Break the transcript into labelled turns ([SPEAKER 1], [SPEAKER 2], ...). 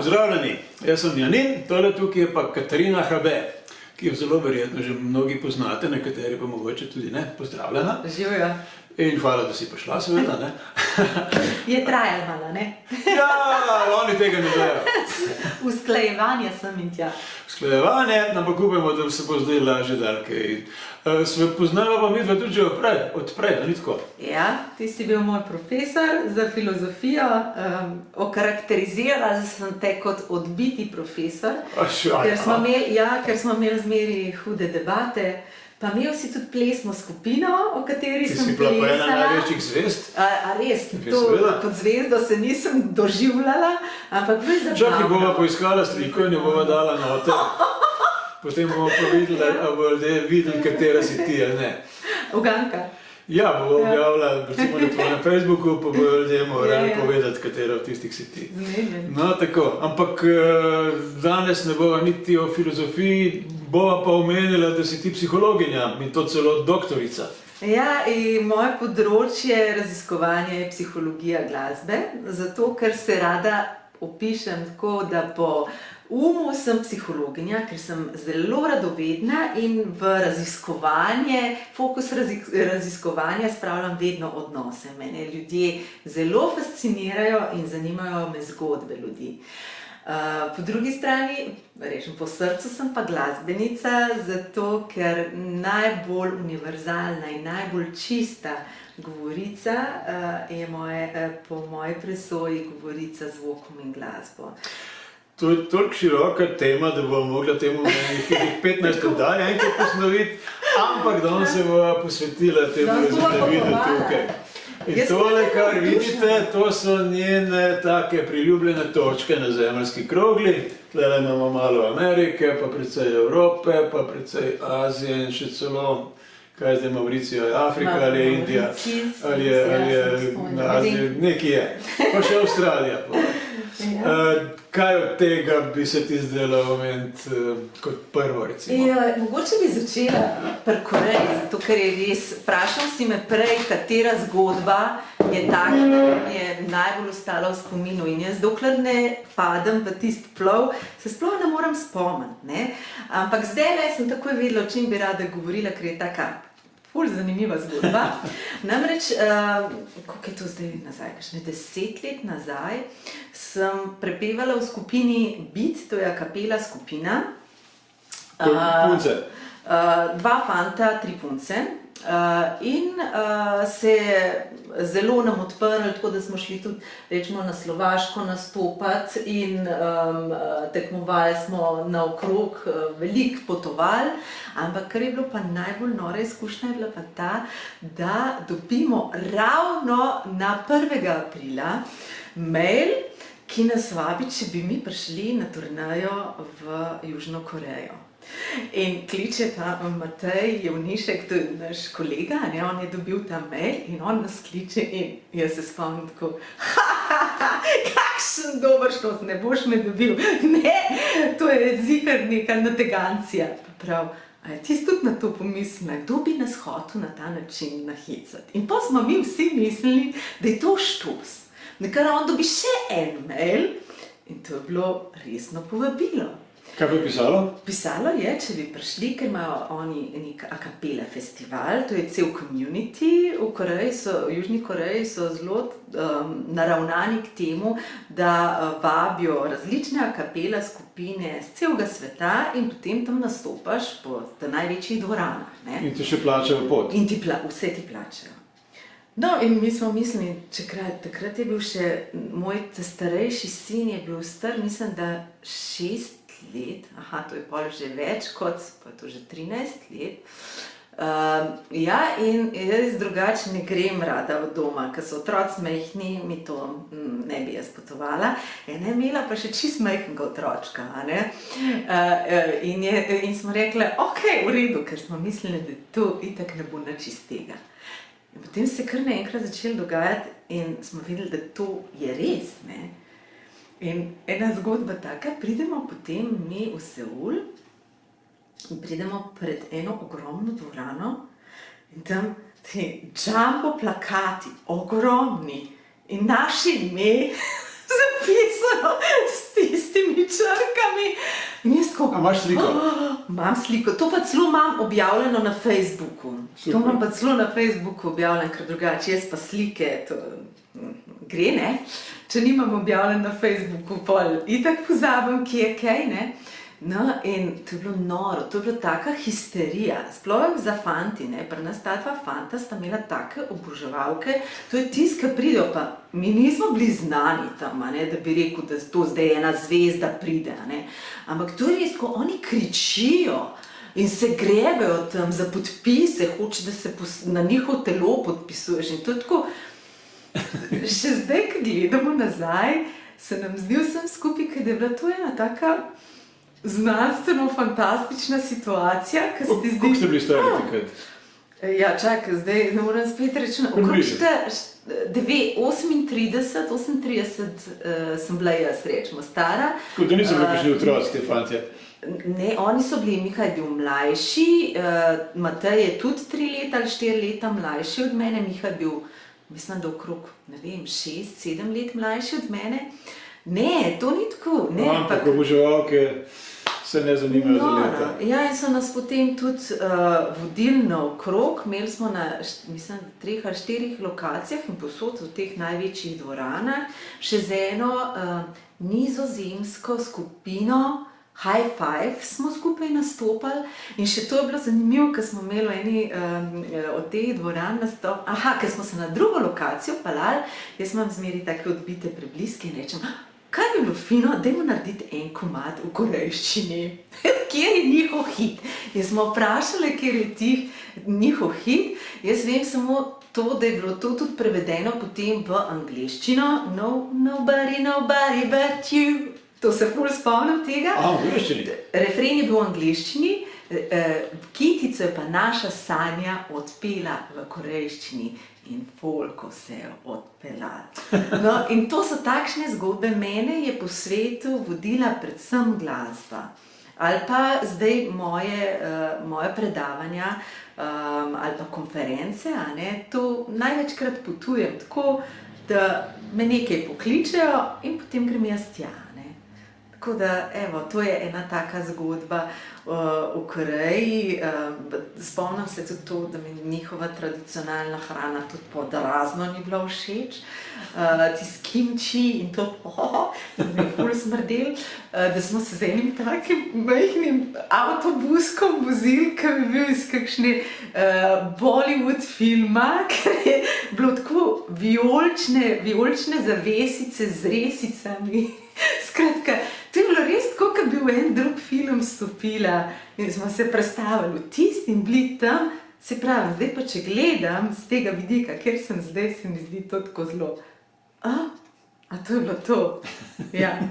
[SPEAKER 1] pozdravljeni. Jaz sem Janin, tole tukaj je pa Katarina Habe, ki jo zelo verjetno že mnogi poznate, nekateri pa mogoče tudi ne. Pozdravljena.
[SPEAKER 2] Živijo.
[SPEAKER 1] In hvala, da si prišla, seveda, ne?
[SPEAKER 2] Je trajal malo, ne?
[SPEAKER 1] Ja, oni tega ne dajo.
[SPEAKER 2] Usklajevanje sem in tja.
[SPEAKER 1] Usklajevanje, ampak upajmo, da se bo zdaj lažje dal kaj. Sva poznala pa midva tudi že odprej, ni tako?
[SPEAKER 2] Ja, ti si bil moj profesor za filozofijo. Okarakterizirala sem te kot odbiti profesor, ker smo imeli zmeri hude debate. Pa imel si tudi plesno skupino, o kateri sem plesala.
[SPEAKER 1] Ti si bila pa ena največjih zvezd?
[SPEAKER 2] A res, kot zvezdo se nisem doživljala, ampak bil je zabavno.
[SPEAKER 1] Čakaj, bova poiskala sliko in jo bova dala noter. Potem bomo pa videli, ali bodo ljudje videli, katera si ti ali ne.
[SPEAKER 2] Uganka.
[SPEAKER 1] Ja, bomo objavila, recimo na Facebooku, pa bodo ljudje morali povedati, katera od tistih si ti.
[SPEAKER 2] Zmenjen.
[SPEAKER 1] No, tako. Ampak danes ne bova niti o filozofiji, bova pa omenila, da si ti psihologinja in to celo doktorica.
[SPEAKER 2] Ja, in moje področje raziskovanja je psihologija glasbe, zato ker se rada opišem tako, da po umu sem psihologinja, ker sem zelo radovedna in v raziskovanje, fokus raziskovanja spravljam vedno odnose. Mene ljudje zelo fascinirajo in zanimajo me zgodbe ljudi. Po drugi strani, rečem, po srcu sem pa glasbenica, zato ker najbolj univerzalna in najbolj čista govorica je po moji presoji govorica z zvokom in glasbo.
[SPEAKER 1] To je toliko široka tema, da bomo mogla temu nekaj 15 oddaj enkrat posnoviti, ampak danes se bova posvetila temu, da vidite tukaj. In tole, kar vidite, to so njene take priljubljene točke na zemeljski krogli. Tule imamo malo Amerike, pa precej Evrope, pa precej Azije in še celo, kaj zdaj Mauricio, je Afrika ali je Indija, ali je Azija, nekaj je. Pa še Avstralija. Kaj od tega bi se ti zdelo omeniti kot prvo, recimo?
[SPEAKER 2] Mogoče bi začela pri Koreji, zato ker je res, vprašal si me prej, katera zgodba je najbolj ostala v spominu in jaz dokler ne padem v tisti plov, se sploh ne morem spomniti, ne? Ampak zdaj sem takoj vedela, o čem bi rada govorila, ker je taka ful zanimiva zgodba. Namreč, koliko je to zdaj nazaj, kakšne 10 let nazaj, sem prepevala v skupini Beat, to je a capella skupina.
[SPEAKER 1] Punce?
[SPEAKER 2] 2 fanta, 3 punce. In se je zelo nam odprli, tako da smo šli tudi, rečemo, na Slovaško nastopati in tekmovali smo naokrog, veliko potovali, ampak kar je bilo pa najbolj nora izkušnja je bila pa ta, da dobimo ravno na 1. aprila mail, ki nas vabi, če bi mi prišli na turnejo v Južno Korejo. In kliče ta Matej Jevnišek, to je naš kolega, on je dobil ta mail in on nas kliče in jaz se spomnim tako, kakšen dober štos, ne boš me dobil, ne, to je zihar neka nategancija. Prav, a je tisti tudi na to pomislila, kdo bi nas hotel na ta način nahecati. In pa smo mi vsi mislili, da je to štos. Nekaj on dobi še en mail in to je bilo resno povabilo.
[SPEAKER 1] Kaj bi pisalo?
[SPEAKER 2] Pisalo je, če bi prišli, ker imajo oni nek a capella festival, to je cel community v Koreji, v Južni Koreji so zelo naravnani k temu, da vabijo različne a capella skupine z celega sveta in potem tam nastopaš po največjih dvoranah.
[SPEAKER 1] In ti še plačajo pot?
[SPEAKER 2] In vse ti plačajo. No, in mi smo mislili, takrat je bil še, moj starejši sin je bil star, mislim, da 6 let, to je pol že več kot, pa je to že 13 let. Ja, in jaz drugače ne grem rada od doma, ker so otroci majhni, mi to ne bi jaz potovala. Ena je imela pa še čist majhnega otročka, ne? In smo rekli, ok, v redu, ker smo mislili, da to itak ne bo nič iz tega. In potem se kar naenkrat začelo dogajati in smo videli, da to je res, ne? In ena zgodba taka, pridemo potem mi v Seul in pridemo pred eno ogromno dvorano in tam ti jumbo plakati, ogromni in naše ime napisano s tistimi črkami. In jaz tako,
[SPEAKER 1] A imaš sliko?
[SPEAKER 2] Imam sliko, to pa celo imam objavljeno na Facebooku.
[SPEAKER 1] Super.
[SPEAKER 2] To imam pa celo na Facebooku objavljeno, ker drugače jaz pa slike, to gre, ne? Če nimam objavljeno na Facebooku, pol itak pozabim, kje je kaj, ne? No, in to je bilo noro, to je bila taka histerija, sploh za fanti, ne, pri nas ta dva fanta sta imela take oboževalke, to je tisto, ki pridejo, pa mi nismo bili znani tam, ne, da bi rekel, da to zdaj ena zvezda pride, ne, ampak to je res, ko oni kričijo in se grebejo tam za podpise, hoče, da se na njihov telo podpisuješ in to je tako, še zdaj, ko gledamo nazaj, se nam zdi vsem skupaj, da je bila to ena taka znanstveno-fantastična situacija, ki se ti zdi...
[SPEAKER 1] Koliko ste bili stari takrat?
[SPEAKER 2] Ja, čakaj, zdaj ne moram spet reči, okrog 38 sem bila jaz, rečemo, stara.
[SPEAKER 1] Tako da niso bili prišli otroci, te fantje?
[SPEAKER 2] Ne, oni so bili, Miha je bil mlajši, Matej je tudi 3 leta ali 4 leta mlajši od mene, Miha je bil, mislim, da okrog, ne vem, 6-7 let mlajši od mene. Ne, to ni tako.
[SPEAKER 1] Ampak oboževalke se ne zanimajo za leta.
[SPEAKER 2] Ja, in so nas potem tudi vodili naokrog, imeli smo na, mislim, 3 ali 4 lokacijah in posod v teh največjih dvoranah, še z eno nizozemsko skupino, High Five smo skupaj nastopali in še to je bilo zanimivo, ker smo imeli v eni od teh dvoran nastop. Aha, ker smo se na drugo lokacijo pelali, jaz imam zmeri take odbite prebliske in rečem, kaj bi bilo fino, dajmo narediti en komad v korejščini, kjer je njihov hit. In smo vprašali, kjer je njihov hit, jaz vem samo to, da je bilo to tudi prevedeno potem v angleščino, Nobody, nobody but you. To se ful spomnim tega.
[SPEAKER 1] A, v angleščini?
[SPEAKER 2] Refren je bil v angleščini, kitico je pa naša Sanja odpela v korejščini in folko se je odpela. No, in to so takšne zgodbe. Mene je po svetu vodila predvsem glasba. Ali pa zdaj moje predavanja ali pa konference, a ne, to največkrat potujem tako, da me nekaj pokličejo in potem grem jaz tja. Tako da, evo, to je ena taka zgodba v Koreji. Spomnim se tudi to, da mi njihova tradicionalna hrana tudi podrazno ni bila všeč. Tisti kimči in to, da mi je ful smrdel, da smo se z enim takim majhnim avtobuskom vozili, ki bi bil iz kakšne Bollywood filma, ker je bilo tako vijolične zavesice z resicami. Skratka, to je bilo res tako, kot bi v en drug film vstopila in smo se predstavili v tisti in bili tam. Se pravi, zdaj pa če gledam z tega vidika, ker sem zdaj, se mi zdi to tako zelo. A to je bilo to. Ja.